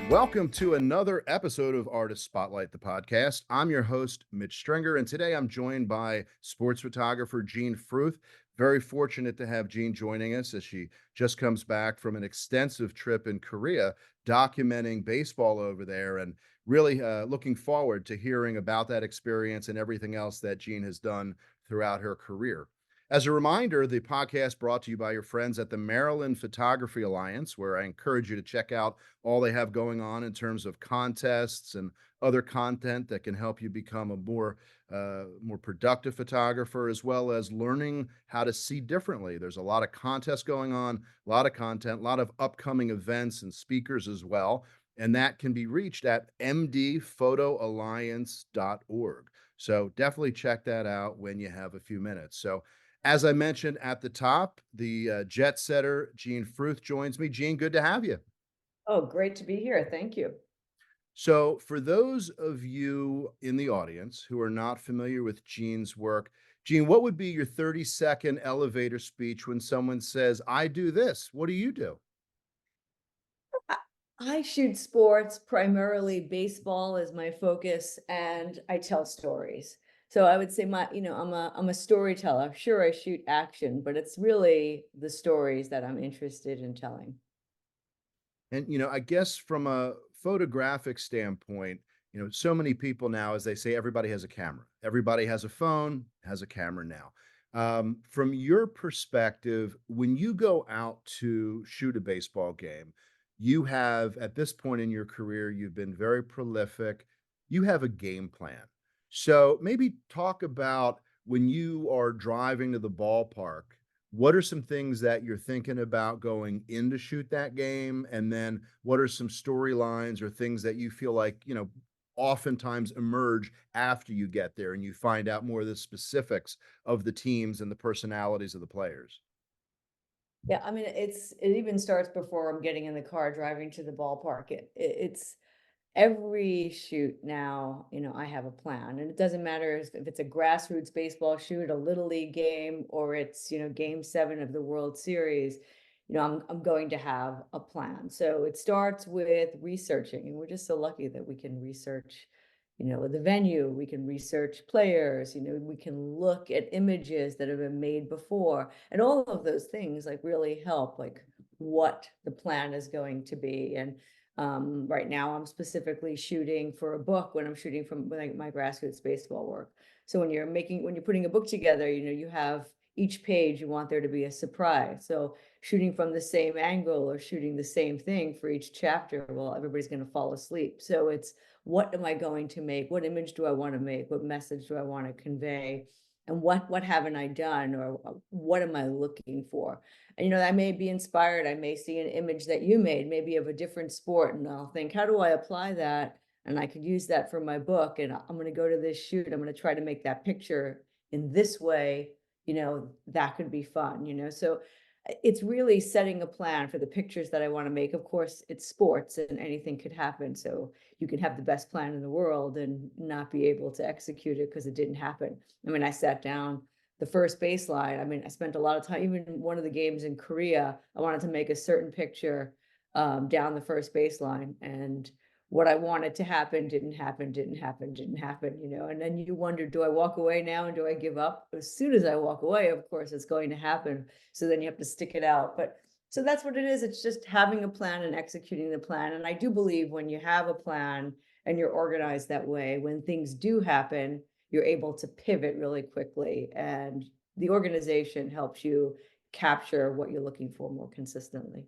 Welcome to another episode of Artist Spotlight, the podcast. I'm your host, Mitch Stringer, and today I'm joined by sports photographer Jean Fruth. Very fortunate to have Jean joining us as she just comes back from an extensive trip in Korea, documenting baseball over there, and really looking forward to hearing about that experience and everything else that Jean has done throughout her career. As a reminder, the podcast brought to you by your friends at the Maryland Photography Alliance, where I encourage you to check out all they have going on in terms of contests and other content that can help you become a more productive photographer, as well as learning how to see differently. There's a lot of contests going on, a lot of content, a lot of upcoming events and speakers as well. And that can be reached at mdphotoalliance.org. So definitely check that out when you have a few minutes. So as I mentioned at the top, the jet setter, Jean Fruth, joins me. Jean, good to have you. Oh, great to be here. Thank you. So, for those of you in the audience who are not familiar with Jean's work, Jean, what would be your 30-second elevator speech when someone says, I do this? What do you do? I I shoot sports, primarily baseball is my focus, and I tell stories. So I would say I'm a storyteller. Sure, I shoot action, but it's really the stories that I'm interested in telling. And, I guess from a photographic standpoint, so many people now, as they say, everybody has a camera. Everybody has a phone, has a camera now. From your perspective, when you go out to shoot a baseball game, you have, at this point in your career, you've been very prolific. You have a game plan. So maybe talk about when you are driving to the ballpark, what are some things that you're thinking about going in to shoot that game? And then what are some storylines or things that you feel like, oftentimes emerge after you get there and you find out more of the specifics of the teams and the personalities of the players? Yeah, I mean, it even starts before I'm getting in the car driving to the ballpark. It's every shoot now, I have a plan, and it doesn't matter if it's a grassroots baseball shoot, a little league game, or it's, game 7 of the World Series. I'm going to have a plan. So it starts with researching, and we're just so lucky that we can research, the venue, we can research players, we can look at images that have been made before, and all of those things like really help like what the plan is going to be. And right now, I'm specifically shooting for a book when I'm shooting from like my grassroots baseball work. So when you're putting a book together, you have each page, you want there to be a surprise. So shooting from the same angle or shooting the same thing for each chapter, well, everybody's going to fall asleep. So it's what am I going to make? What image do I want to make? What message do I want to convey? And what haven't I done, or what am I looking for? And I may be inspired. I may see an image that you made, maybe of a different sport, and I'll think, how do I apply that? And I could use that for my book. And I'm going to go to this shoot. I'm going to try to make that picture in this way. That could be fun. So it's really setting a plan for the pictures that I want to make. Of course, it's sports and anything could happen. So you can have the best plan in the world and not be able to execute it because it didn't happen. I mean, I sat down the first baseline. I mean, I spent a lot of time, even one of the games in Korea, I wanted to make a certain picture down the first baseline. And what I wanted to happen didn't happen, didn't happen, didn't happen, and then you wonder, do I walk away now and do I give up? As soon as I walk away, of course, it's going to happen. So then you have to stick it out. But so that's what it is. It's just having a plan and executing the plan. And I do believe when you have a plan and you're organized that way, when things do happen, you're able to pivot really quickly. And the organization helps you capture what you're looking for more consistently.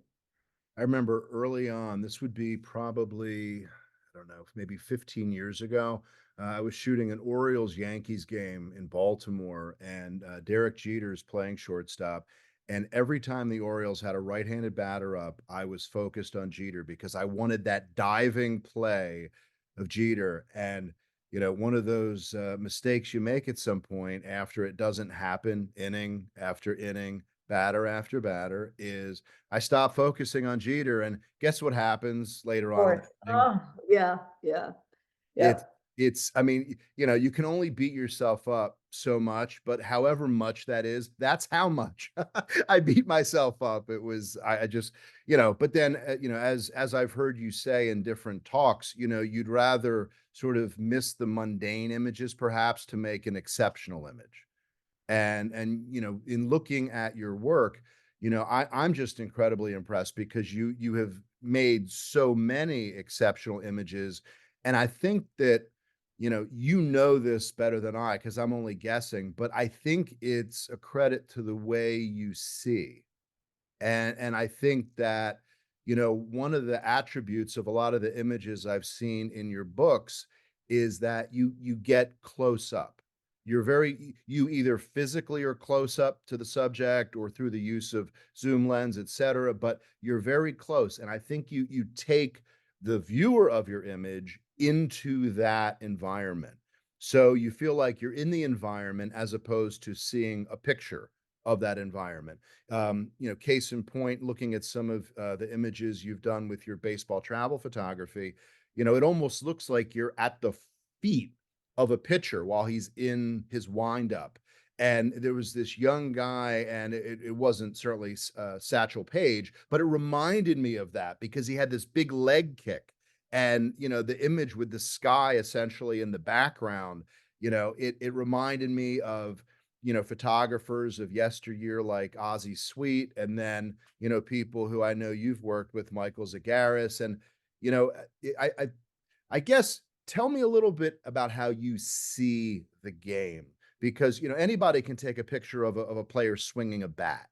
I remember early on, this would be probably, I don't know, maybe 15 years ago. I was shooting an Orioles Yankees game in Baltimore, and Derek Jeter's playing shortstop. And every time the Orioles had a right handed batter up, I was focused on Jeter because I wanted that diving play of Jeter. And, one of those mistakes you make at some point after it doesn't happen, inning after inning, batter after batter, is I stopped focusing on Jeter, and guess what happens later on in Course. the inning? Oh, yeah, yeah, It yep. it's I mean, you can only beat yourself up so much, but however much that is, that's how much. I beat myself up. It was I just, but then, as I've heard you say in different talks, you'd rather sort of miss the mundane images perhaps to make an exceptional image. And in looking at your work, I'm just incredibly impressed because you have made so many exceptional images. And I think that this better than I, because I'm only guessing, but I think it's a credit to the way you see. And I think that, one of the attributes of a lot of the images I've seen in your books is that you get close up. You either physically are close up to the subject or through the use of zoom lens, et cetera, but you're very close. And I think you take the viewer of your image into that environment. So you feel like you're in the environment as opposed to seeing a picture of that environment. Case in point, looking at some of the images you've done with your baseball travel photography, it almost looks like you're at the feet of a pitcher while he's in his windup. And there was this young guy, and it wasn't certainly Satchel Paige, but it reminded me of that because he had this big leg kick. And, the image with the sky essentially in the background, it reminded me of photographers of yesteryear like Ozzie Sweet, and then, people who I know you've worked with, Michael Zagaris. And, you know, I guess tell me a little bit about how you see the game, because, anybody can take a picture of a player swinging a bat.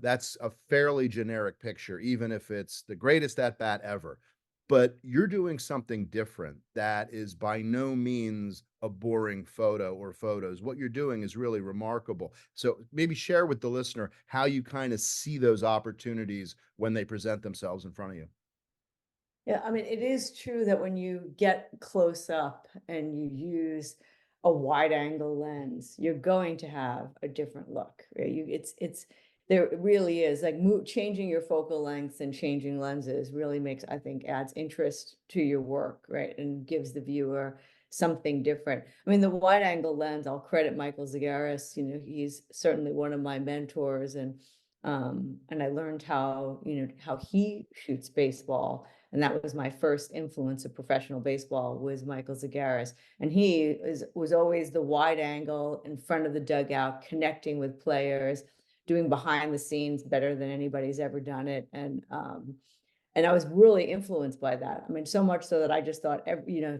That's a fairly generic picture, even if it's the greatest at bat ever. But you're doing something different that is by no means a boring photo or photos. What you're doing is really remarkable. So maybe share with the listener how you kind of see those opportunities when they present themselves in front of you. Yeah, I mean, it is true that when you get close up and you use a wide angle lens, you're going to have a different look, right? There it really is like changing your focal lengths and changing lenses really makes, I think, adds interest to your work, right? And gives the viewer something different. I mean, the wide angle lens, I'll credit Michael Zagaris, he's certainly one of my mentors, and I learned how he shoots baseball, and that was my first influence of professional baseball was Michael Zagaris. And was always the wide angle in front of the dugout, connecting with players, doing behind the scenes better than anybody's ever done it. And I was really influenced by that. I mean, so much so that I just thought,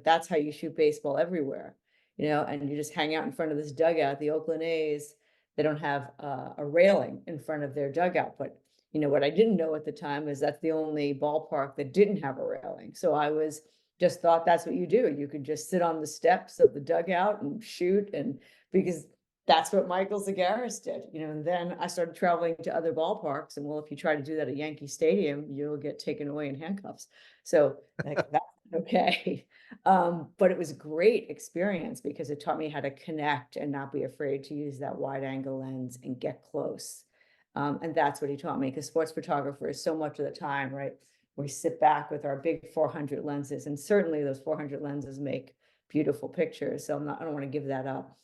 that's how you shoot baseball everywhere, and you just hang out in front of this dugout. The Oakland A's, they don't have a railing in front of their dugout, but what I didn't know at the time is that's the only ballpark that didn't have a railing. So I was just thought that's what you do. You could just sit on the steps of the dugout and shoot, and because that's what Michael Zagaris did, and then I started traveling to other ballparks, and well, if you try to do that at Yankee Stadium, you'll get taken away in handcuffs. So like that's okay. But it was a great experience because it taught me how to connect and not be afraid to use that wide angle lens and get close. And that's what he taught me, because sports photographers, so much of the time, right, we sit back with our big 400 lenses, and certainly those 400 lenses make beautiful pictures. So I don't want to give that up.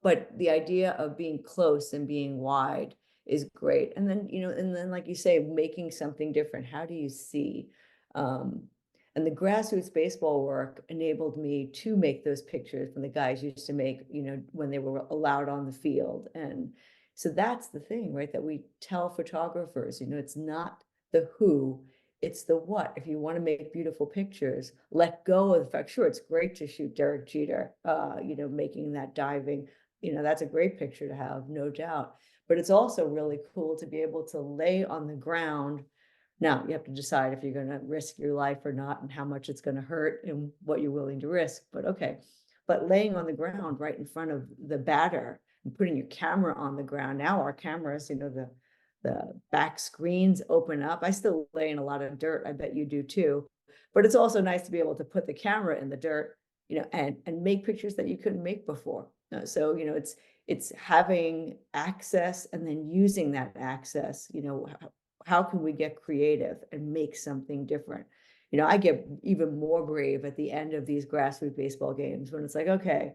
But the idea of being close and being wide is great. And then, like you say, making something different. How do you see? And the grassroots baseball work enabled me to make those pictures when the guys used to make, when they were allowed on the field. And so that's the thing, right? That we tell photographers, it's not the who, it's the what. If you want to make beautiful pictures, let go of the fact. Sure, it's great to shoot Derek Jeter, making that diving, that's a great picture to have, no doubt. But it's also really cool to be able to lay on the ground. Now you have to decide if you're going to risk your life or not, and how much it's going to hurt and what you're willing to risk. But okay, but laying on the ground right in front of the batter and putting your camera on the ground. Now our cameras, the back screens open up. I still lay in a lot of dirt. I bet you do too. But it's also nice to be able to put the camera in the dirt, and make pictures that you couldn't make before. So, it's having access and then using that access. How can we get creative and make something different? I get even more brave at the end of these grassroots baseball games when it's like, okay,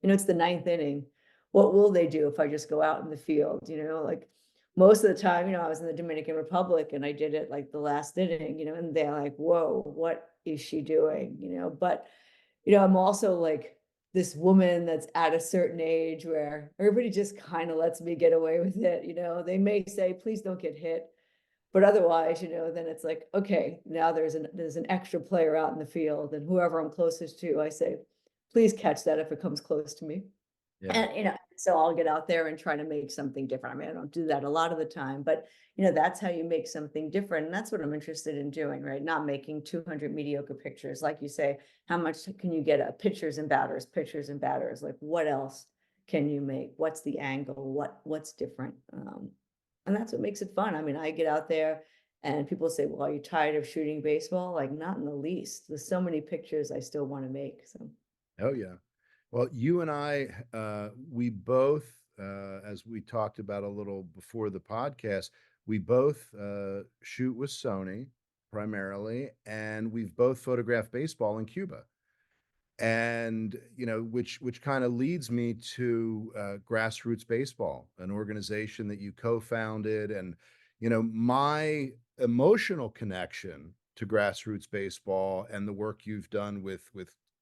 it's the ninth inning. what will they do if I just go out in the field, like, most of the time, I was in the Dominican Republic and I did it like the last inning, and they're like, "Whoa, what is she doing?" But, I'm also like this woman that's at a certain age where everybody just kind of lets me get away with it. They may say, "Please don't get hit." But otherwise, then it's like, okay, now there's an extra player out in the field, and whoever I'm closest to, I say, please catch that if it comes close to me. Yeah. And, so I'll get out there and try to make something different. I mean, I don't do that a lot of the time, but that's how you make something different. And that's what I'm interested in doing, right? Not making 200 mediocre pictures. Like you say, how much can you get pitchers and batters? Like what else can you make? What's the angle? What's different? And that's what makes it fun. I mean, I get out there and people say, well, are you tired of shooting baseball? Like not in the least. There's so many pictures I still want to make. So Oh, yeah. Well, you and I, we both, as we talked about a little before the podcast, we both shoot with Sony primarily, and we've both photographed baseball in Cuba. And which kind of leads me to Grassroots Baseball, an organization that you co-founded. And my emotional connection to Grassroots Baseball and the work you've done with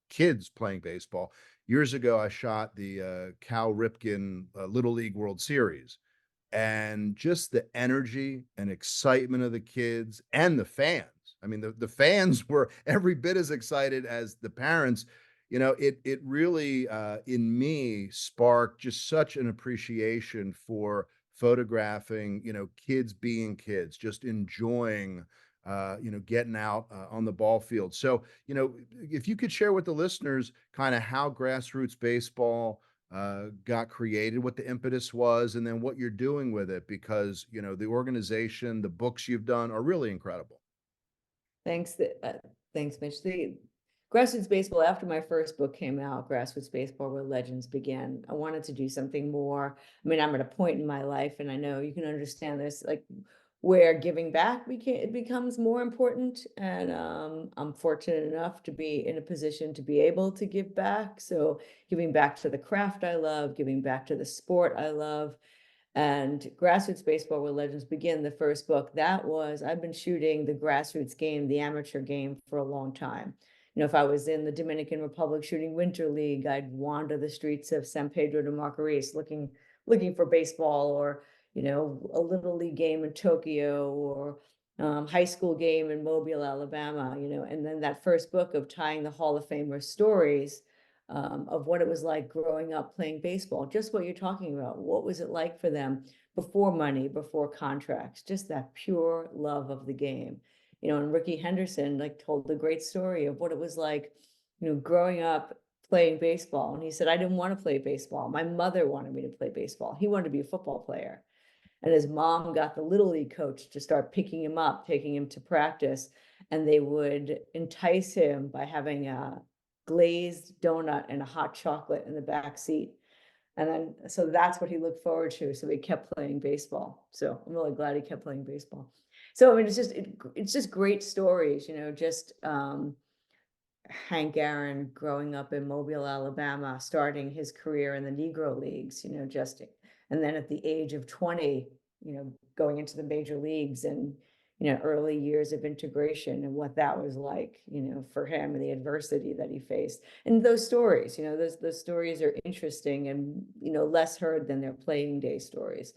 kids playing baseball. Years ago I shot the Cal Ripken Little League World Series, and just the energy and excitement of the kids and the fans. I mean, the fans were every bit as excited as the parents. It really in me sparked just such an appreciation for photographing, kids being kids, just enjoying getting out on the ball field. So, if you could share with the listeners kind of how Grassroots Baseball got created, what the impetus was, and then what you're doing with it, because the organization, the books you've done are really incredible. thanks, thanks, Mitch. The Grassroots Baseball, after my first book came out, Grassroots Baseball, Where Legends Begin, I wanted to do something more. I mean, I'm at a point in my life, and I know you can understand this, like where giving back it becomes more important. And I'm fortunate enough to be in a position to be able to give back. So giving back to the craft I love, giving back to the sport I love. And Grassroots Baseball, Where Legends Begin, the first book, I've been shooting the grassroots game, the amateur game, for a long time. If I was in the Dominican Republic shooting Winter League, I'd wander the streets of San Pedro de Macorís looking for baseball, or, a little league game in Tokyo, or high school game in Mobile, Alabama, and then that first book of tying the Hall of Famer stories of what it was like growing up playing baseball, just what you're talking about. What was it like for them before money, before contracts, just that pure love of the game. And Ricky Henderson like told the great story of what it was like, growing up playing baseball. And he said, I didn't want to play baseball. My mother wanted me to play baseball. He wanted to be a football player. And his mom got the little league coach to start picking him up, taking him to practice, and they would entice him by having a glazed donut and a hot chocolate in the back seat. And then, so that's what he looked forward to. So he kept playing baseball. So I'm really glad he kept playing baseball. So, I mean, it's just great stories, just, Hank Aaron growing up in Mobile, Alabama, starting his career in the Negro Leagues, just, and then at the age of 20, going into the major leagues, and, early years of integration and what that was like, for him, and the adversity that he faced. And those stories, those stories are interesting and, less heard than their playing day stories.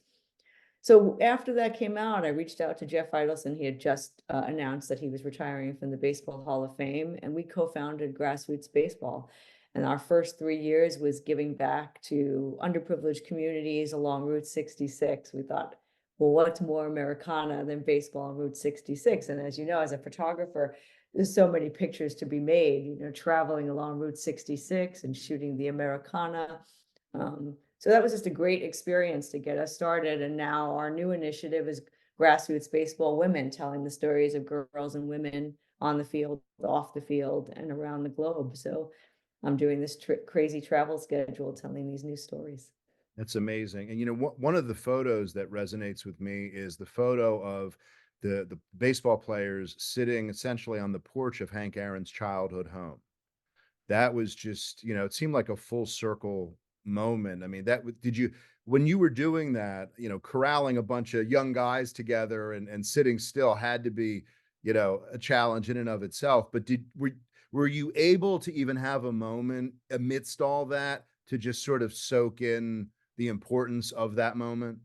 So after that came out, I reached out to Jeff Idelson. He had just announced that he was retiring from the Baseball Hall of Fame, and we co-founded Grassroots Baseball. And our first 3 years was giving back to underprivileged communities along Route 66. We thought, well, what's more Americana than baseball on Route 66? And as you know, as a photographer, there's so many pictures to be made, traveling along Route 66 and shooting the Americana. So that was just a great experience to get us started. And now our new initiative is Grassroots Baseball Women, telling the stories of girls and women on the field, off the field, and around the globe. So I'm doing this crazy travel schedule, telling these new stories. That's amazing. And one of the photos that resonates with me is the photo of the baseball players sitting essentially on the porch of Hank Aaron's childhood home. That was just, it seemed like a full circle moment. I mean, did you, when you were doing that, corralling a bunch of young guys together and sitting still had to be, a challenge in and of itself. But were you able to even have a moment amidst all that to just sort of soak in the importance of that moment?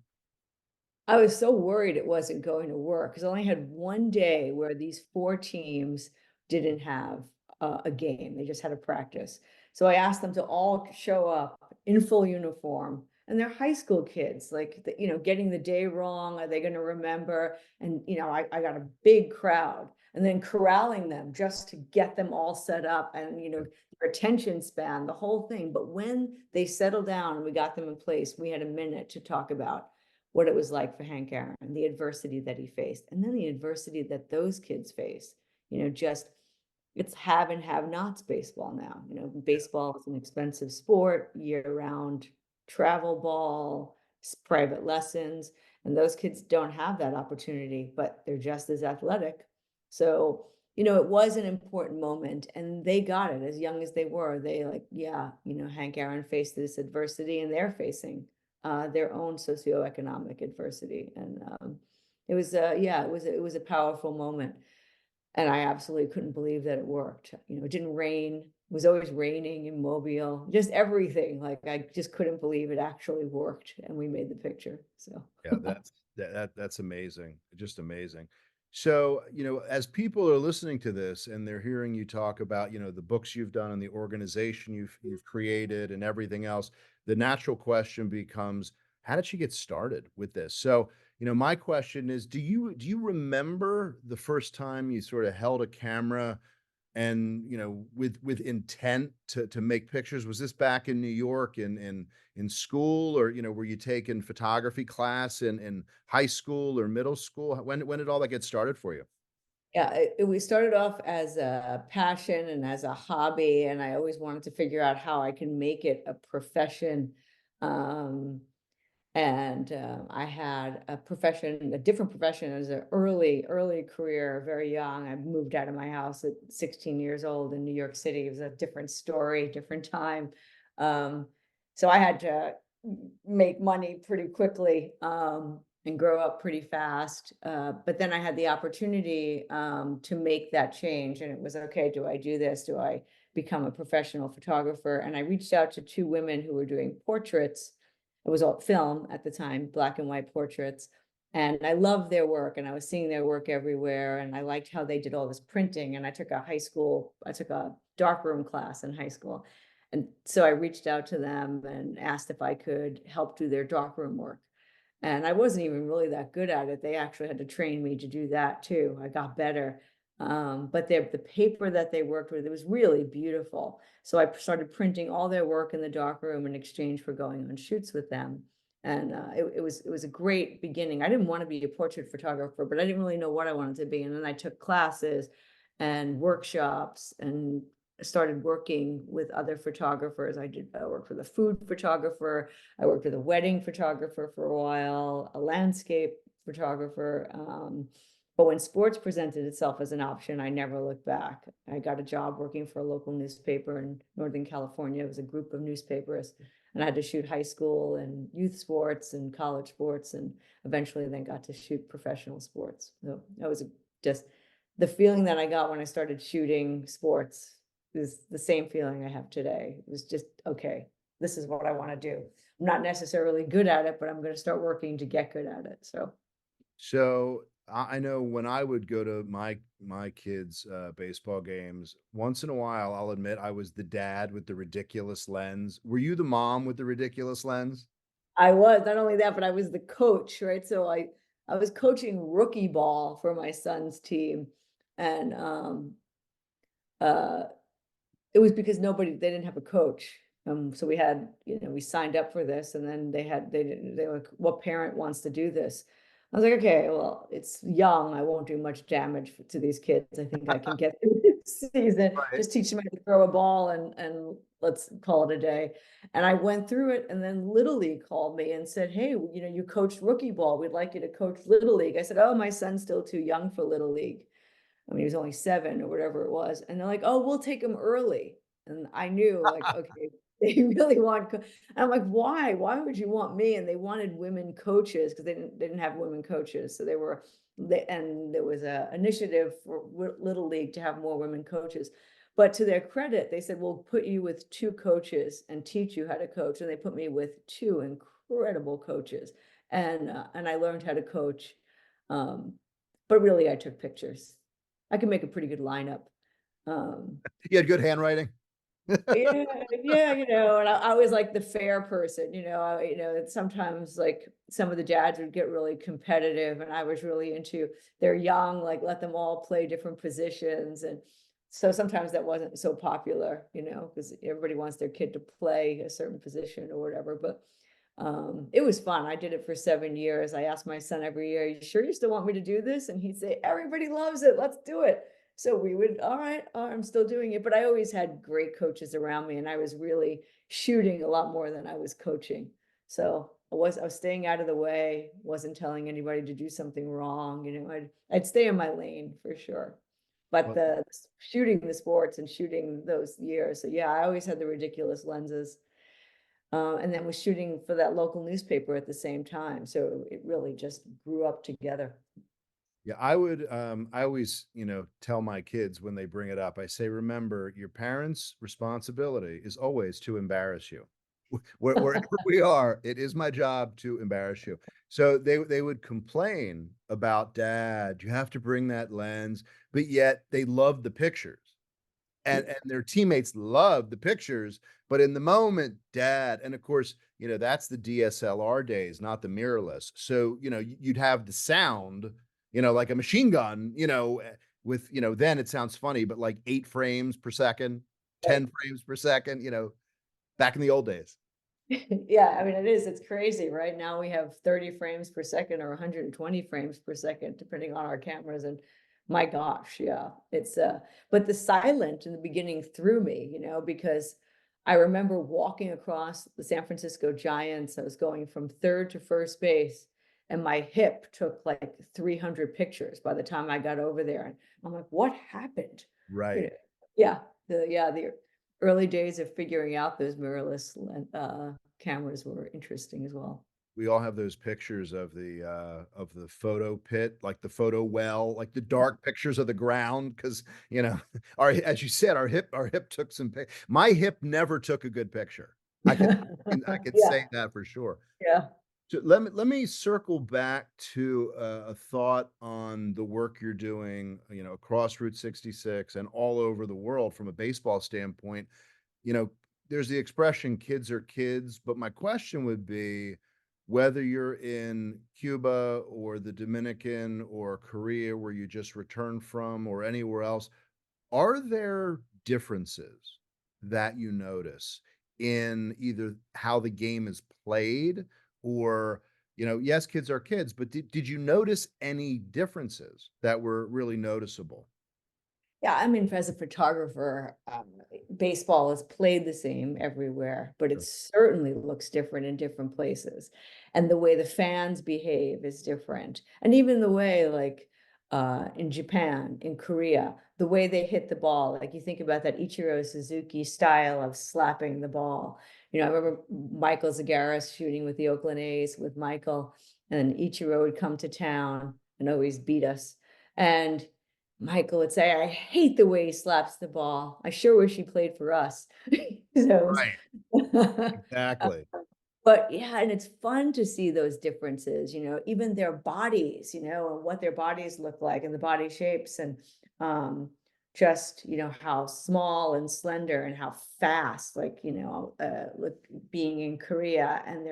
I was so worried it wasn't going to work because I only had one day where these 4 teams didn't have a game. They just had a practice. So I asked them to all show up in full uniform, and they're high school kids, like, getting the day wrong, are they gonna remember? And, I got a big crowd, and then corralling them just to get them all set up and, their attention span, the whole thing. But when they settled down and we got them in place, we had a minute to talk about what it was like for Hank Aaron, the adversity that he faced, and then the adversity that those kids face. Just it's have and have nots baseball now. Baseball is an expensive sport, year-round travel ball, private lessons, and those kids don't have that opportunity, but they're just as athletic. So, it was an important moment, and they got it as young as they were. They like, yeah, Hank Aaron faced this adversity, and they're facing their own socioeconomic adversity. And yeah, it was a powerful moment. And I absolutely couldn't believe that it worked. It didn't rain. It was always raining in Mobile, just everything. Like I just couldn't believe it actually worked, and we made the picture. So Yeah, that's amazing. Just amazing. So, as people are listening to this and they're hearing you talk about, the books you've done and the organization you've created and everything else, the natural question becomes, how did you get started with this? So, my question is, do you remember the first time you sort of held a camera and with intent to make pictures? Was this back in New York in school, or were you taking photography class in high school or middle school? When did all that get started for you? yeah, we started off as a passion and as a hobby, and I always wanted to figure out how I can make it a profession. Um, And, I had a different profession as an early career, very young. I moved out of my house at 16 years old in New York City. It was a different story, different time. Um, so I had to make money pretty quickly, and grow up pretty fast. But then I had the opportunity, to make that change, and it was, okay, do I do this? Do I become a professional photographer? And I reached out to 2 women who were doing portraits. It was all film at the time, black and white portraits. And I loved their work, and I was seeing their work everywhere. And I liked how they did all this printing. And I took a darkroom class in high school. And so I reached out to them and asked if I could help do their darkroom work. And I wasn't even really that good at it. They actually had to train me to do that too. I got better. But the paper that they worked with, it was really beautiful. So I started printing all their work in the darkroom in exchange for going on shoots with them. And it was a great beginning. I didn't want to be a portrait photographer, but I didn't really know what I wanted to be. And then I took classes and workshops and started working with other photographers. I worked with a food photographer. I worked with a wedding photographer for a while, a landscape photographer. But when sports presented itself as an option, I never looked back. I got a job working for a local newspaper in Northern California. It was a group of newspapers, and I had to shoot high school and youth sports and college sports, and eventually then got to shoot professional sports. So that was just the feeling that I got when I started shooting sports is the same feeling I have today. It was just, okay, this is what I want to do. I'm not necessarily good at it, but I'm going to start working to get good at it. So So I know when I would go to my kids' baseball games, once in a while, I'll admit I was the dad with the ridiculous lens. Were you the mom with the ridiculous lens? I was not only that, but I was the coach, right? So I was coaching rookie ball for my son's team, and uh, it was because they didn't have a coach. So we signed up for this, and then they were like, what parent wants to do this? I was like, okay, well, it's young. I won't do much damage to these kids. I think I can get through this season. Right. Just teach them how to throw a ball, and let's call it a day. And I went through it, and then Little League called me and said, hey, you coached rookie ball. We'd like you to coach Little League. I said, oh, my son's still too young for Little League. I mean, he was only 7 or whatever it was. And they're like, oh, we'll take him early. And I knew, like, okay, They really want and I'm like, "Why? Why would you want me?" And they wanted women coaches because they didn't have women coaches. So and there was a initiative for Little League to have more women coaches. But to their credit, they said, "We'll put you with 2 coaches and teach you how to coach." And they put me with 2 incredible coaches, and I learned how to coach. Um, but really, I took pictures. I can make a pretty good lineup. Um, You had good handwriting? yeah, yeah, and I was like the fair person, and sometimes like some of the dads would get really competitive and I was really into they're young, like let them all play different positions. And so sometimes that wasn't so popular, because everybody wants their kid to play a certain position or whatever. But it was fun. I did it for 7 years. I asked my son every year, "You sure you still want me to do this?" And he'd say, "Everybody loves it. Let's do it." So we would, all right, I'm still doing it. But I always had great coaches around me, and I was really shooting a lot more than I was coaching. So I was staying out of the way, wasn't telling anybody to do something wrong. I'd stay in my lane for sure. But Well, the shooting the sports and shooting those years. So yeah, I always had the ridiculous lenses. And then was shooting for that local newspaper at the same time. So it really just grew up together. yeah, I always, tell my kids when they bring it up, I say, remember, your parents' responsibility is always to embarrass you. Wherever we are, it is my job to embarrass you. So they would complain about, Dad, you have to bring that lens, but yet they love the pictures. And their teammates love the pictures, but in the moment, Dad, and of course, that's the DSLR days, not the mirrorless. So, you'd have the sound, like a machine gun, with, then it sounds funny, but like 8 frames per second, 10 frames per second, back in the old days. Yeah, I mean, it's crazy. Right now we have 30 frames per second or 120 frames per second, depending on our cameras. And my gosh, yeah, but the silent in the beginning threw me, because I remember walking across the San Francisco Giants. I was going from third to first base, and my hip took like 300 pictures by the time I got over there. And I'm like, what happened? You know, Right. yeah, the early days of figuring out those mirrorless cameras were interesting as well. We all have those pictures of the photo pit, like the photo well, like the dark pictures of the ground, because our as you said, our hip took some my hip never took a good picture. I can Yeah, say that for sure. yeah. So let me circle back to a thought on the work you're doing, across Route 66 and all over the world from a baseball standpoint. You know, there's the expression kids are kids, but my question would be whether you're in Cuba or the Dominican or Korea where you just returned from or anywhere else, are there differences that you notice in either how the game is played or, yes, kids are kids, but did you notice any differences that were really noticeable? Yeah, I mean, as a photographer, baseball is played the same everywhere, but it Sure. certainly looks different in different places. And the way the fans behave is different. And even the way, like, in Japan, in Korea, the way they hit the ball, like you think about that Ichiro Suzuki style of slapping the ball. I remember Michael Zagaris shooting with the Oakland A's with Michael, and Ichiro would come to town and always beat us. And Michael would say, "I hate the way he slaps the ball. I sure wish he played for us." So Right. uh, Exactly. but yeah, and it's fun to see those differences, even their bodies, and what their bodies look like and the body shapes and um just, how small and slender and how fast, like, look, being in Korea and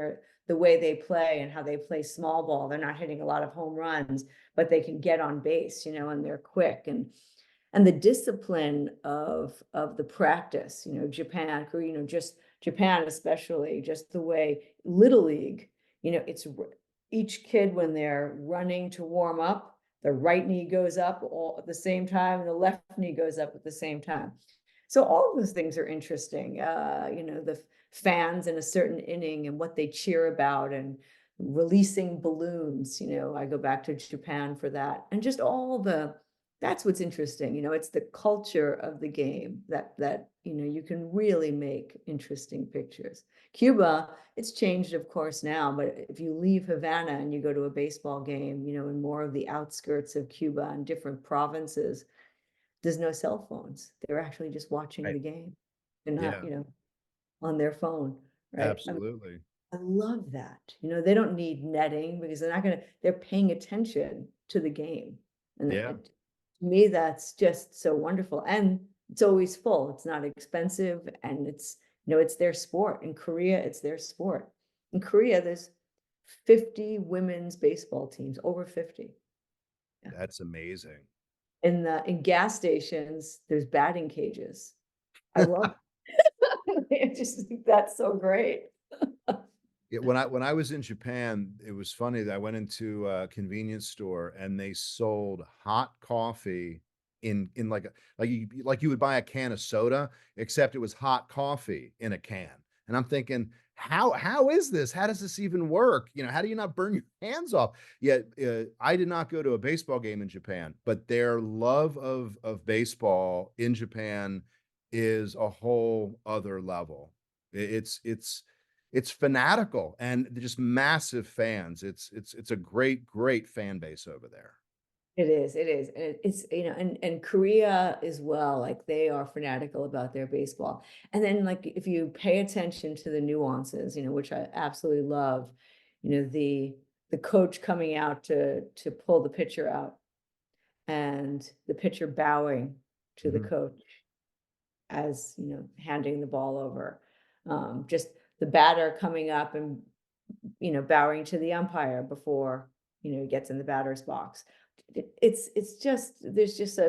the way they play and how they play small ball. They're not hitting a lot of home runs, but they can get on base, and they're quick and the discipline of the practice, Japan, Korea, just Japan especially, just the way Little League, it's each kid when they're running to warm up, the right knee goes up all at the same time, and the left knee goes up at the same time. So all of those things are interesting. The fans in a certain inning and what they cheer about and releasing balloons. I go back to Japan for that. And just all That's what's interesting, it's the culture of the game that, you can really make interesting pictures. Cuba, it's changed, of course, now, but if you leave Havana and you go to a baseball game, in more of the outskirts of Cuba and different provinces, there's no cell phones. They're actually just watching Right. the game. They're not, Yeah, on their phone, right? absolutely. I love that. They don't need netting because they're paying attention to the game. And Yeah. to me, that's just so wonderful. And it's always full. It's not expensive. And it's their sport. In Korea, it's their sport. In Korea, there's 50 women's baseball teams, over 50. Yeah. That's amazing. In gas stations, there's batting cages. I love I just think that's so great. Yeah, when I was in Japan, it was funny that I went into a convenience store and they sold hot coffee in like you would buy a can of soda, except it was hot coffee in a can. And I'm thinking, how is this? How does this even work? How do you not burn your hands off? Yet I did not go to a baseball game in Japan, but their love of baseball in Japan is a whole other level. It's fanatical and they're just massive fans. It's a great fan base over there. It is, and it's, and Korea as well, like, they are fanatical about their baseball, and then, like, if you pay attention to the nuances, which I absolutely love, the coach coming out to pull the pitcher out, and the pitcher bowing to the Mhm. coach as, handing the ball over, just the batter coming up and bowing to the umpire before, he gets in the batter's box. It's just there's just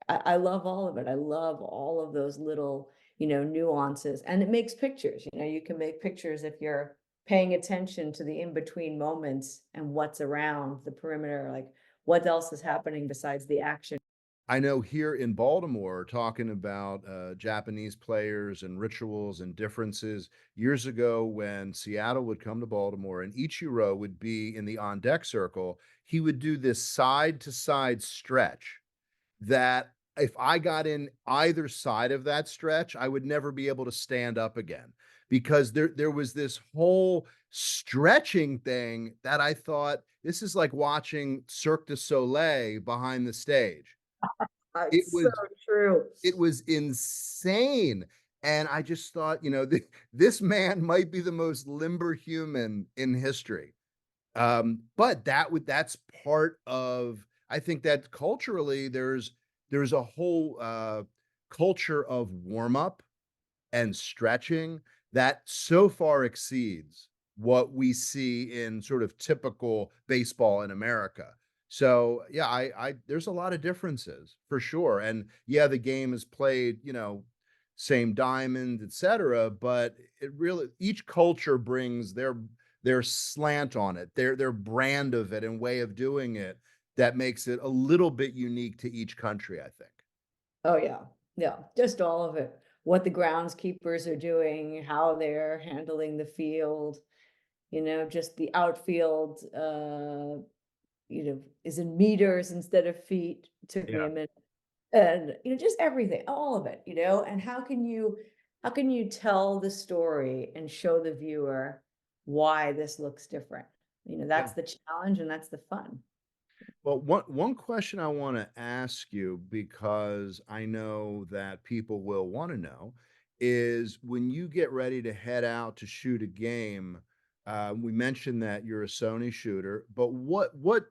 I love all of it. I love all of those little, nuances, and it makes pictures. You can make pictures if you're paying attention to the in-between moments and what's around the perimeter, like what else is happening besides the action. I know here in Baltimore, talking about Japanese players and rituals and differences. Years ago, when Seattle would come to Baltimore and Ichiro would be in the on deck circle, he would do this side to side stretch that if I got in either side of that stretch, I would never be able to stand up again because there was this whole stretching thing that I thought this is like watching Cirque du Soleil behind the stage. It It's so was true. it was insane, and I just thought, this man might be the most limber human in history. But that's part of I think that culturally there's a whole, culture of warm up and stretching that so far exceeds what we see in sort of typical baseball in America. So, yeah, I there's a lot of differences for sure, and yeah, the game is played, same diamond, etcetera, but it really each culture brings their slant on it, their brand of it and way of doing it that makes it a little bit unique to each country, I think. Oh, yeah. Yeah, just all of it. What the groundskeepers are doing, how they're handling the field, just the outfield, is in meters instead of feet. It took me Yeah. a minute. And, just everything, all of it, and how can you tell the story and show the viewer why this looks different? Yeah. That's the challenge and that's the fun. Well, one question I wanna ask you, because I know that people will wanna know, is when you get ready to head out to shoot a game, we mentioned that you're a Sony shooter, but what,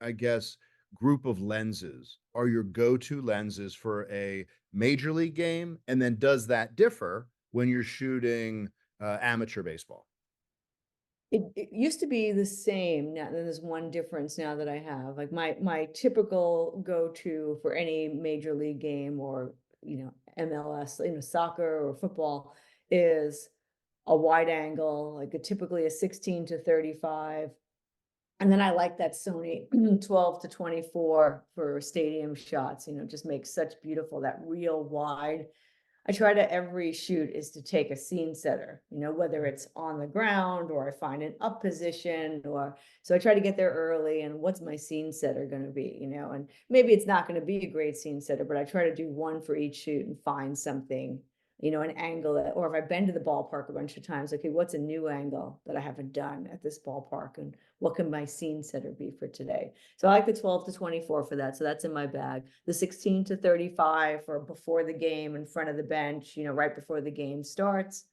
I guess, group of lenses are your go-to lenses for a major league game? And then does that differ when you're shooting, amateur baseball? It used to be the same. Now there's one difference now that I have. Like my typical go-to for any major league game or, MLS, soccer or football is a wide angle, like typically a 16 to 35. And then I like that Sony 12 to 24 for stadium shots, just makes such beautiful, that real wide. I try to every shoot is to take a scene setter, whether it's on the ground or I find an up position or so I try to get there early and what's my scene setter going to be, and maybe it's not going to be a great scene setter, but I try to do one for each shoot and find something, an angle that, or if I've been to the ballpark a bunch of times, okay, what's a new angle that I haven't done at this ballpark and what can my scene setter be for today? So I like the 12 to 24 for that. So that's in my bag. The 16 to 35 for before the game in front of the bench, right before the game starts.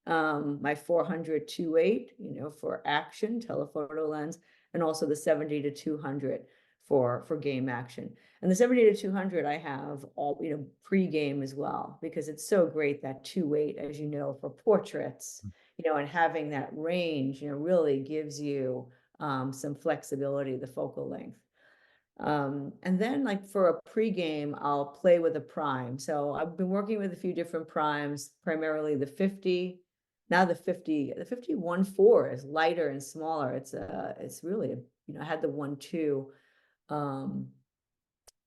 My 400 2.8, for action, telephoto lens, and also the 70 to 200 for game action. And the 70 to 200 I have all, pre-game as well, because it's so great that 2.8, as you know, for portraits, and having that range, really gives you some flexibility, the focal length. And then like for a pregame, I'll play with a prime. So I've been working with a few different primes, primarily the 50. Now the 51.4 is lighter and smaller. It's really, I had the 1.2.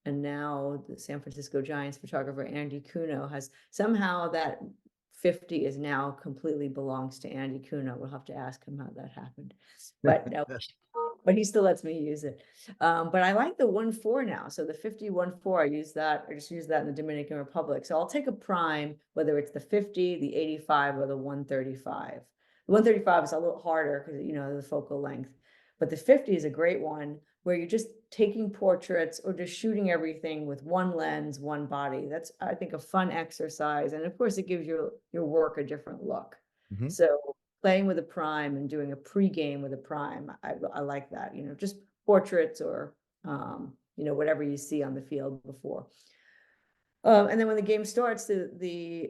And now the San Francisco Giants photographer Andy Cuno has somehow that 50 is now completely belongs to Andy Cuno. We'll have to ask him how that happened. But no, but he still lets me use it. But I like the 1.4 now. So the 51.4, I just use that in the Dominican Republic. So I'll take a prime, whether it's the 50, the 85, or the 135. The 135 is a little harder because, the focal length. But the 50 is a great one where you're just taking portraits or just shooting everything with one lens, one body. That's, I think, a fun exercise. And of course, it gives your work a different look. Mhm. So playing with a prime and doing a pre-game with a prime, I like that, just portraits or, whatever you see on the field before. And then when the game starts, the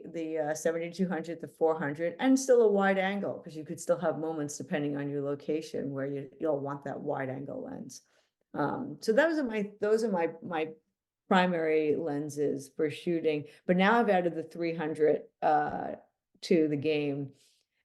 7200, the 400, and still a wide angle, because you could still have moments depending on your location where you'll want that wide angle lens. So those are my primary lenses for shooting. But now I've added the 300 to the game,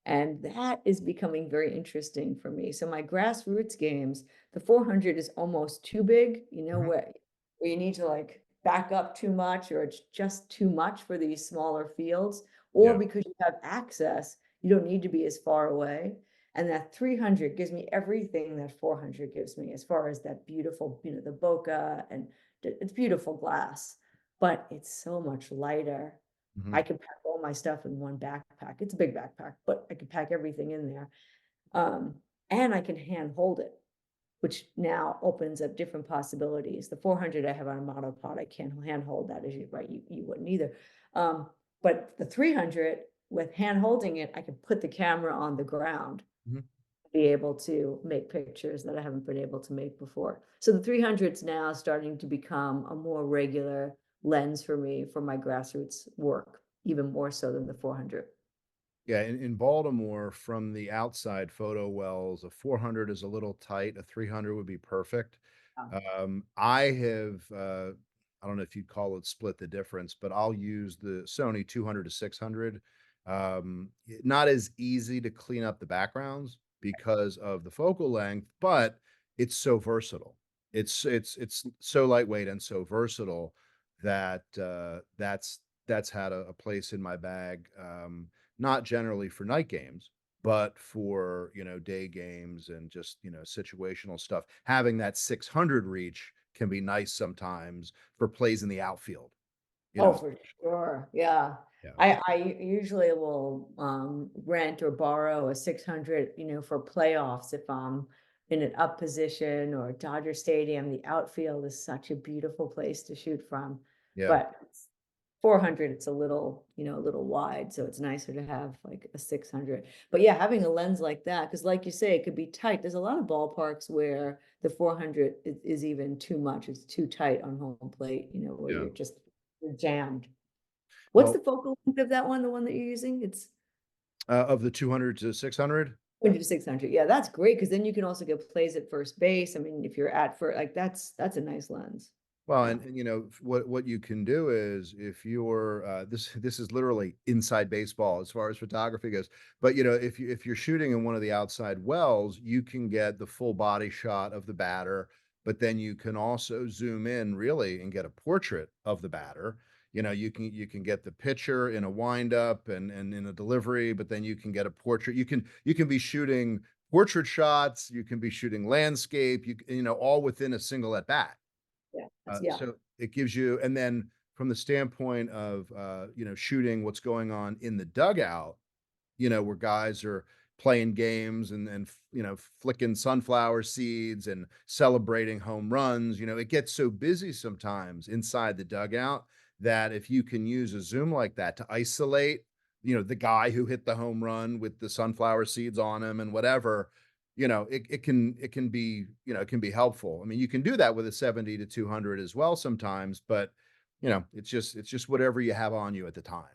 and that is becoming very interesting for me. So my grassroots games, the 400 is almost too big, Mhm. where you need to like back up too much, or it's just too much for these smaller fields, or Yeah. because you have access, you don't need to be as far away. And that 300 gives me everything that 400 gives me, as far as that beautiful, the bokeh, and it's beautiful glass, but it's so much lighter. I Mhm. can pack all my stuff in one backpack. It's a big backpack, but I can pack everything in there. And I can hand hold it, which now opens up different possibilities. The 400 I have on a monopod, I can't hand hold that, as you right, you wouldn't either. But the 300, with hand holding it, I can put the camera on the ground, Mhm. be able to make pictures that I haven't been able to make before. So the 300's now starting to become a more regular lens for me for my grassroots work, even more so than the 400. Yeah, in Baltimore, from the outside photo wells, a 400 is a little tight, a 300 would be perfect. I have, I don't know if you'd call it split the difference, but I'll use the Sony 200 to 600. Not as easy to clean up the backgrounds because of the focal length, but it's so versatile. It's so lightweight and so versatile that that's had a place in my bag. Not generally for night games, but for, day games and just, situational stuff. Having that 600 reach can be nice sometimes for plays in the outfield, you Oh, know? for sure. Yeah. Yeah. I usually will rent or borrow a 600, for playoffs if I'm in an up position, or Dodger Stadium. The outfield is such a beautiful place to shoot from. Yeah. But 400, it's a little wide, so it's nicer to have like a 600. But yeah, having a lens like that, because like you say, it could be tight. There's a lot of ballparks where the 400 is even too much. It's too tight on home plate, where Yeah. you're jammed. What's Well, the focal length of that one, the one that you're using? It's of the 200 to 600, 100 to 600. Yeah, that's great, because then you can also get plays at first base. I mean, if you're at for like that's a nice lens. well, Yeah. and what you can do is, if you're this is literally inside baseball as far as photography goes. But if you're shooting in one of the outside wells, you can get the full body shot of the batter, but then you can also zoom in really and get a portrait of the batter. You can get the pitcher in a windup and in a delivery, but then you can get a portrait. You can be shooting portrait shots, you can be shooting landscape, all within a single at bat. Yeah, yeah, So it gives you, and then from the standpoint of shooting what's going on in the dugout, where guys are playing games and flicking sunflower seeds and celebrating home runs. It gets so busy sometimes inside the dugout that if you can use a zoom like that to isolate, the guy who hit the home run with the sunflower seeds on him and whatever, it can be helpful. I mean, you can do that with a 70 to 200 as well sometimes, but it's just whatever you have on you at the time.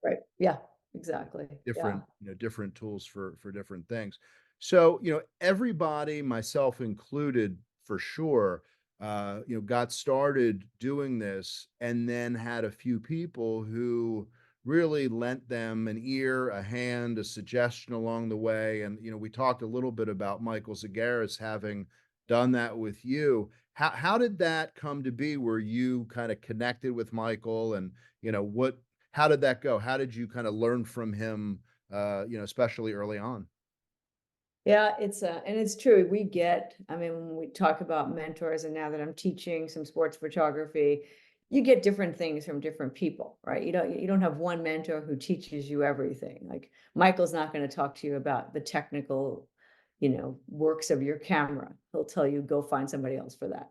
right. Yeah, exactly. Yeah. Different tools for different things. So, everybody, myself included, for sure, got started doing this and then had a few people who really lent them an ear, a hand, a suggestion along the way. And, we talked a little bit about Michael Zagaris having done that with you. How did that come to be where you kind of connected with Michael and, what how did that go? How did you kinda learn from him, especially early on? Yeah, and it's true. I mean, when we talk about mentors, and now that I'm teaching some sports photography, you get different things from different people, right? You don't have one mentor who teaches you everything. Like Michael's not going to talk to you about the technical, works of your camera. He'll tell you go find somebody else for that,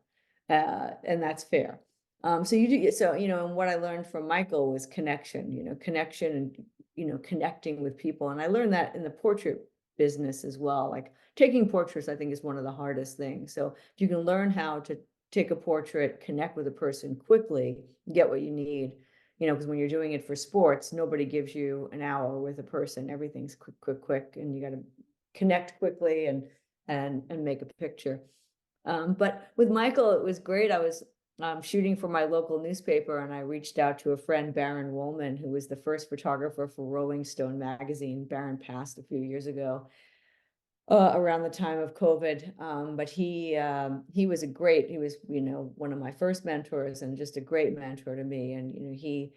and that's fair. And what I learned from Michael was connection. Connection and connecting with people, and I learned that in the portrait business as well. Like taking portraits, I think is one of the hardest things. So if you can learn how to take a portrait, connect with a person quickly, get what you need, because when you're doing it for sports, nobody gives you an hour with a person. Everything's quick, quick, quick, and you got to connect quickly and make a picture. But with Michael, it was great. I was shooting for my local newspaper, and I reached out to a friend, Baron Woolman, who was the first photographer for Rolling Stone magazine. Baron passed a few years ago, around the time of COVID. But he was, one of my first mentors and just a great mentor to me. And, he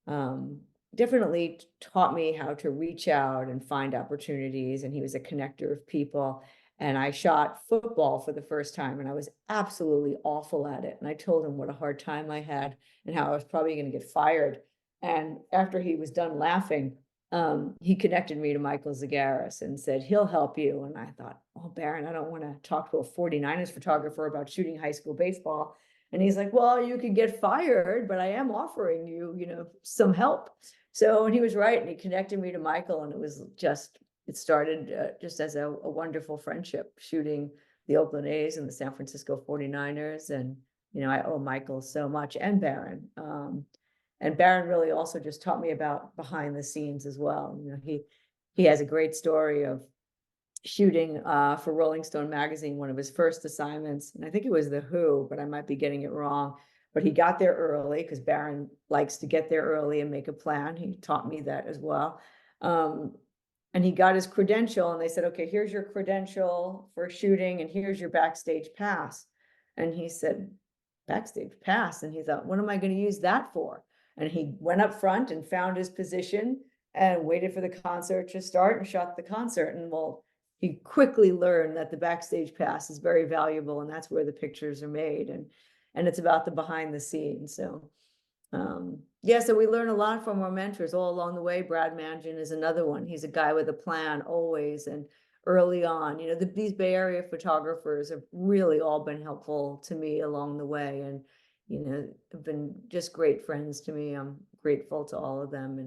um, definitely taught me how to reach out and find opportunities. And he was a connector of people. And I shot football for the first time, and I was absolutely awful at it. And I told him what a hard time I had and how I was probably going to get fired. And after he was done laughing, he connected me to Michael Zagaris and said, he'll help you. And I thought, oh, Baron, I don't want to talk to a 49ers photographer about shooting high school baseball. And he's like, well, you could get fired, but I am offering you, some help. So, and he was right. And he connected me to Michael, and it started just as a wonderful friendship, shooting the Oakland A's and the San Francisco 49ers. And, I owe Michael so much, and Baron. And Baron really also just taught me about behind the scenes as well. He has a great story of shooting for Rolling Stone magazine, one of his first assignments, and I think it was the Who, but I might be getting it wrong. But he got there early because Baron likes to get there early and make a plan. He taught me that as well. And he got his credential, and they said, okay, here's your credential for shooting, and here's your backstage pass. And he said, backstage pass? And he thought, what am I going to use that for? And he went up front and found his position and waited for the concert to start and shot the concert. And well, he quickly learned that the backstage pass is very valuable, and that's where the pictures are made. And it's about the behind the scenes. So yeah, so we learn a lot from our mentors all along the way. Brad Mangian is another one. He's a guy with a plan always. And early on, these Bay Area photographers have really all been helpful to me along the way, and have been just great friends to me. I'm grateful to all of them.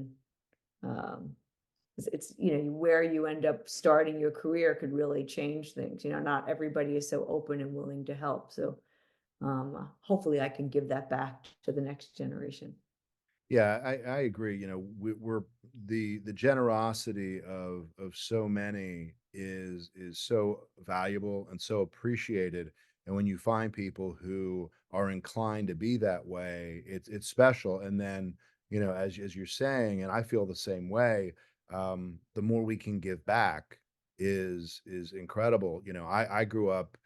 And it's where you end up starting your career could really change things. Not everybody is so open and willing to help. So hopefully I can give that back to the next generation. Yeah, I agree. We're the generosity of so many is so valuable and so appreciated. And when you find people who are inclined to be that way, it's special. And then, as you're saying, and I feel the same way, the more we can give back is incredible. I grew up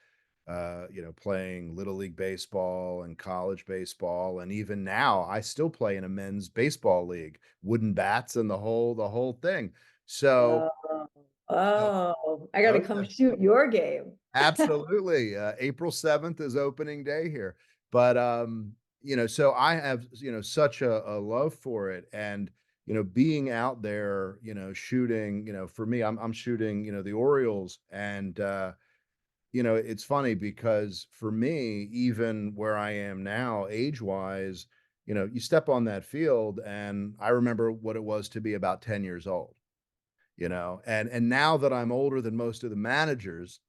playing little league baseball and college baseball, and even now I still play in a men's baseball league, wooden bats and the whole thing. So, Oh, so oh, I gotta oh come yeah, shoot your game. absolutely. April 7th is opening day here. But so I have, such a love for it. And, being out there, shooting, for me, I'm shooting, the Orioles. And it's funny because for me, even where I am now, age-wise, you step on that field and I remember what it was to be about 10 years old, and now that I'm older than most of the managers,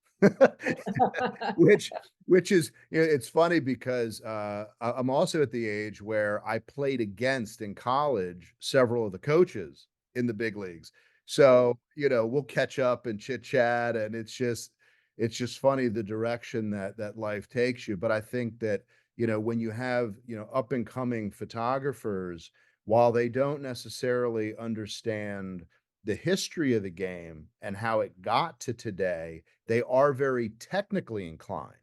which is, it's funny because I'm also at the age where I played against in college several of the coaches in the big leagues. So, we'll catch up and chit chat, and it's just funny the direction that life takes you. But I think that, when you have, up and coming photographers, while they don't necessarily understand the history of the game and how it got to today, they are very technically inclined.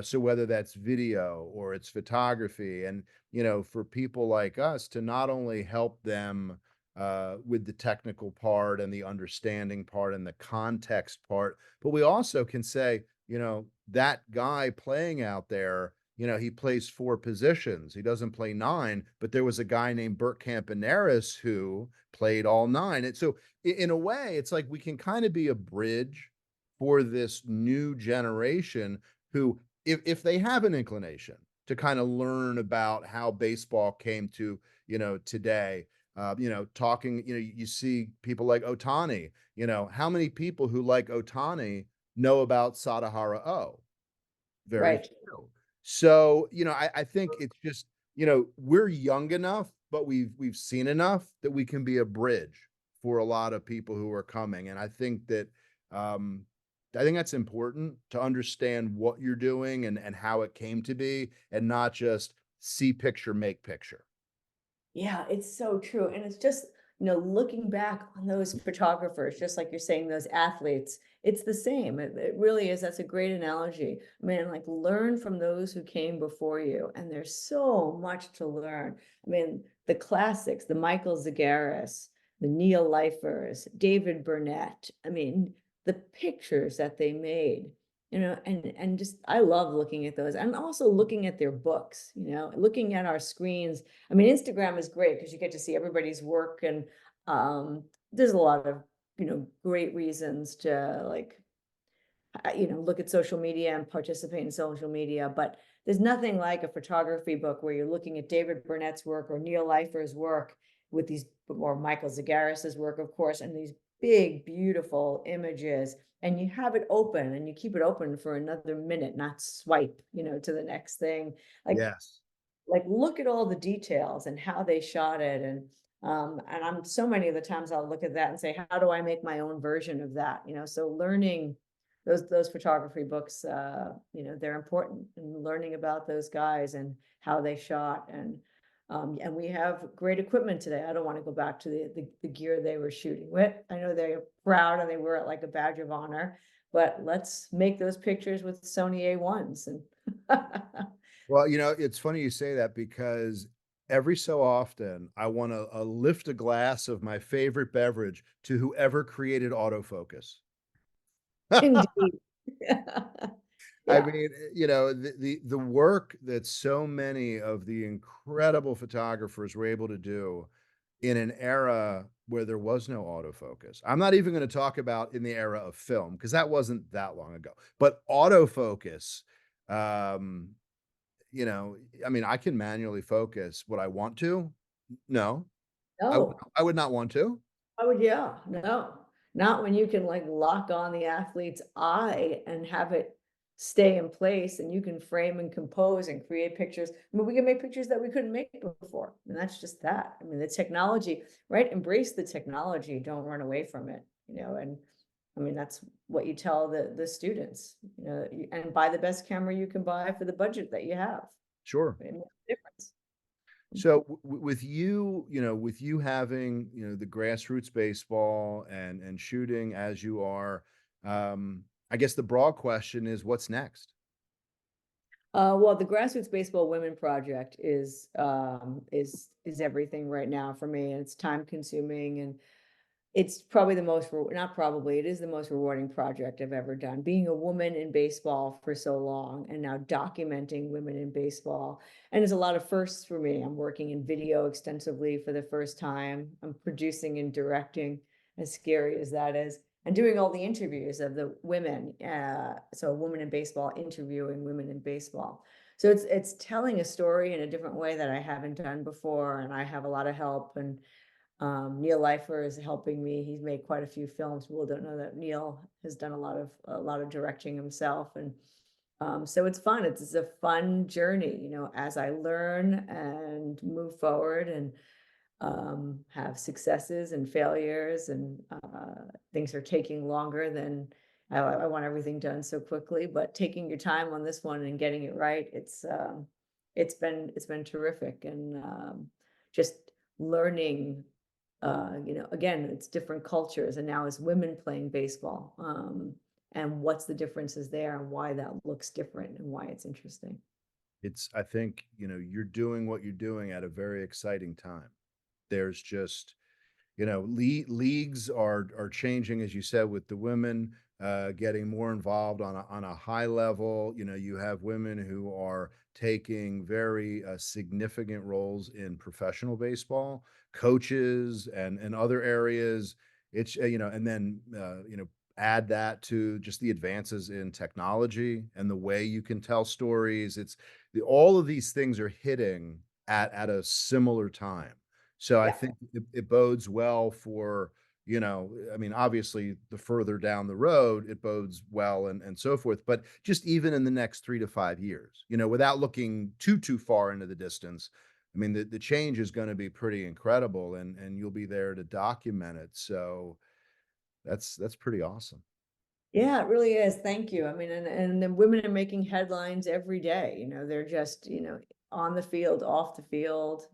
So whether that's video or it's photography, and for people like us to not only help them with the technical part and the understanding part and the context part, but we also can say, that guy playing out there, he plays four positions. He doesn't play nine, but there was a guy named Bert Campaneris who played all nine. And so, in a way, it's like we can kind of be a bridge for this new generation who, if they have an inclination to kind of learn about how baseball came to, today, talking, you see people like Otani, how many people who like Otani know about Sadahara O? Very Right. few. So, I think it's just, we're young enough, but we've seen enough that we can be a bridge for a lot of people who are coming. And um, I think that's important to understand what you're doing and how it came to be, and not just see picture, make picture. Yeah, it's so true. And it's just, looking back on those photographers, just like you're saying, those athletes, it's the same. It really is. That's a great analogy. I mean, like learn from those who came before you. And there's so much to learn. I mean, the classics, the Michael Zagaris, the Neil Lifers, David Burnett. I mean, the pictures that they made, and just I love looking at those. I'm also looking at their books, looking at our screens. I mean, Instagram is great because you get to see everybody's work, and there's a lot of, great reasons to like, look at social media and participate in social media. But there's nothing like a photography book where you're looking at David Burnett's work or Neil Leifer's work with these, or Michael Zagaris's work, of course, and these big, beautiful images. And you have it open and you keep it open for another minute, not swipe, to the next thing. Like Yes. look at all the details and how they shot it. And I'm so many of the times I'll look at that and say, how do I make my own version of that? So learning those photography books, they're important, and learning about those guys and how they shot. And we have great equipment today. I don't want to go back to the gear they were shooting with. I know they're proud and they wear it like a badge of honor, but let's make those pictures with Sony A1s. And Well, it's funny you say that because every so often I want to lift a glass of my favorite beverage to whoever created autofocus. indeed. I Yeah. mean, the work that so many of the incredible photographers were able to do in an era where there was no autofocus. I'm not even going to talk about in the era of film because that wasn't that long ago. But autofocus, um, you know, I mean, I can manually focus what I want to. No, No. I would not want to. Oh, yeah, no, not when you can like lock on the athlete's eye and have it stay in place, and you can frame and compose and create pictures. I mean, we can make pictures that we couldn't make before. And that's just that. I mean, the technology, right? Embrace the technology, don't run away from it, and I mean, that's what you tell the students, and buy the best camera you can buy for the budget that you have. Sure. It makes a difference. So with you, with you having, the grassroots baseball and shooting as you are, I guess the broad question is what's next? Well, the Grassroots Baseball Women Project is everything right now for me, and it's time consuming, and it's probably the most, not probably, it is the most rewarding project I've ever done. Being a woman in baseball for so long and now documenting women in baseball. And there's a lot of firsts for me. I'm working in video extensively for the first time. I'm producing and directing, as scary as that is, and doing all the interviews of the women. So women in baseball interviewing women in baseball. So it's telling a story in a different way that I haven't done before. And I have a lot of help, and Neil Leifer is helping me. He's made quite a few films. People don't know that Neil has done a lot of directing himself, and so it's fun. It's a fun journey, as I learn and move forward, and have successes and failures, and things are taking longer than I want everything done so quickly. But taking your time on this one and getting it right, it's been terrific, and just learning, again, it's different cultures, and now it's women playing baseball, and what's the differences there, and why that looks different, and why it's interesting. I think, you're doing what you're doing at a very exciting time. There's just, leagues are changing, as you said, with the women getting more involved on a high level. You have women who are taking very significant roles in professional baseball, coaches, and other areas. It's and then add that to just the advances in technology and the way you can tell stories. All of these things are hitting at a similar time. So I Yeah. think it bodes well for, I mean, obviously, the further down the road, it bodes well and so forth. But just even in the next 3 to 5 years, without looking too far into the distance, I mean, the change is going to be pretty incredible, and you'll be there to document it. So that's pretty awesome. Yeah, it really is. Thank you. I mean, and the women are making headlines every day. They're just, on the field, off the field,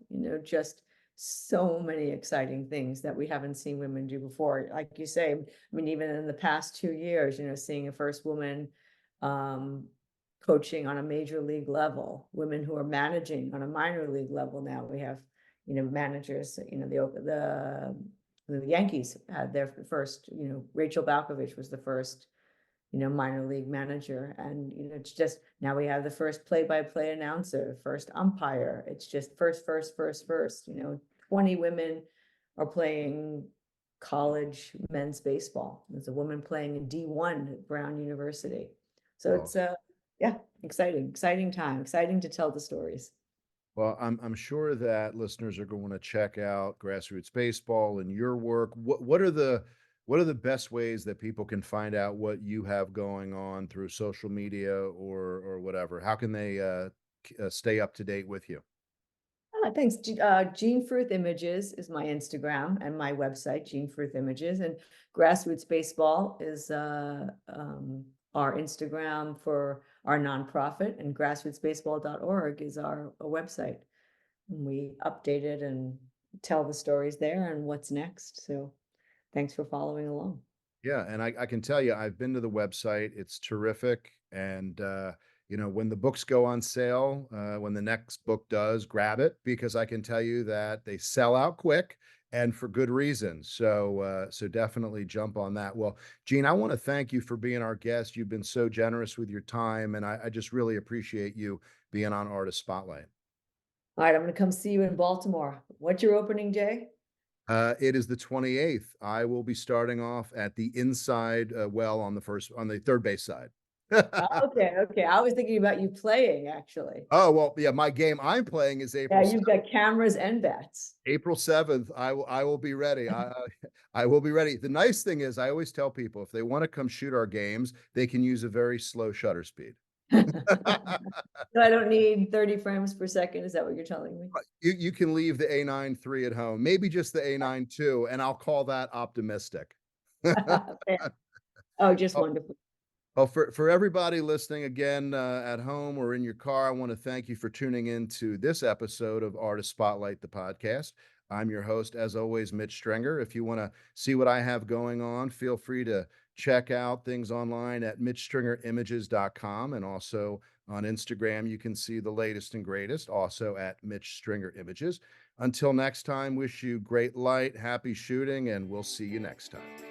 just so many exciting things that we haven't seen women do before. Like you say, I mean, even in the past 2 years, seeing a first woman um, coaching on a major league level, women who are managing on a minor league level now. We have, managers, the Yankees had their first, Rachel Balkovich was the first, minor league manager. And, it's just, now we have the first play-by-play announcer, first umpire. It's just first. 20 women are playing college men's baseball. There's a woman playing in D1 at Brown University. So Well, it's, yeah, exciting time, exciting to tell the stories. Well, I'm sure that listeners are going to check out Grassroots Baseball and your work. What are the best ways that people can find out what you have going on through social media or whatever? How can they stay up to date with you? Thanks. Gene Fruth Images is my Instagram and my website, Gene Fruth Images, and Grassroots Baseball is our Instagram for our nonprofit, and grassrootsbaseball.org is our website. And we update it and tell the stories there and what's next. So thanks for following along. Yeah, and I can tell you, I've been to the website. It's terrific. And when the books go on sale, when the next book does, grab it, because I can tell you that they sell out quick and for good reason. So definitely jump on that. Well, Gene, I want to thank you for being our guest. You've been so generous with your time, and I just really appreciate you being on Artist Spotlight. All right, I'm going to come see you in Baltimore. What's your opening day? It is the 28th. I will be starting off at the inside well on the third base side. Okay, okay. I was thinking about you playing, actually. Oh, well, yeah, my game I'm playing is Yeah, April you've got cameras and bats. April 7th. I will be ready. I will be ready. The nice thing is I always tell people if they want to come shoot our games, they can use a very slow shutter speed. So I don't need 30 frames per second. Is that what you're telling me? You can leave the A9 III at home, maybe just the A9 II, and I'll call that optimistic. Fair. Oh, just Oh, wonderful. Well, for everybody listening again at home or in your car, I want to thank you for tuning in to this episode of Artist Spotlight, the podcast. I'm your host, as always, Mitch Strenger. If you want to see what I have going on, feel free to check out things online at mitchstringerimages.com, and also On Instagram, you can see the latest and greatest, also at Mitch Stringer Images. Until next time, wish you great light, happy shooting, and we'll see you next time.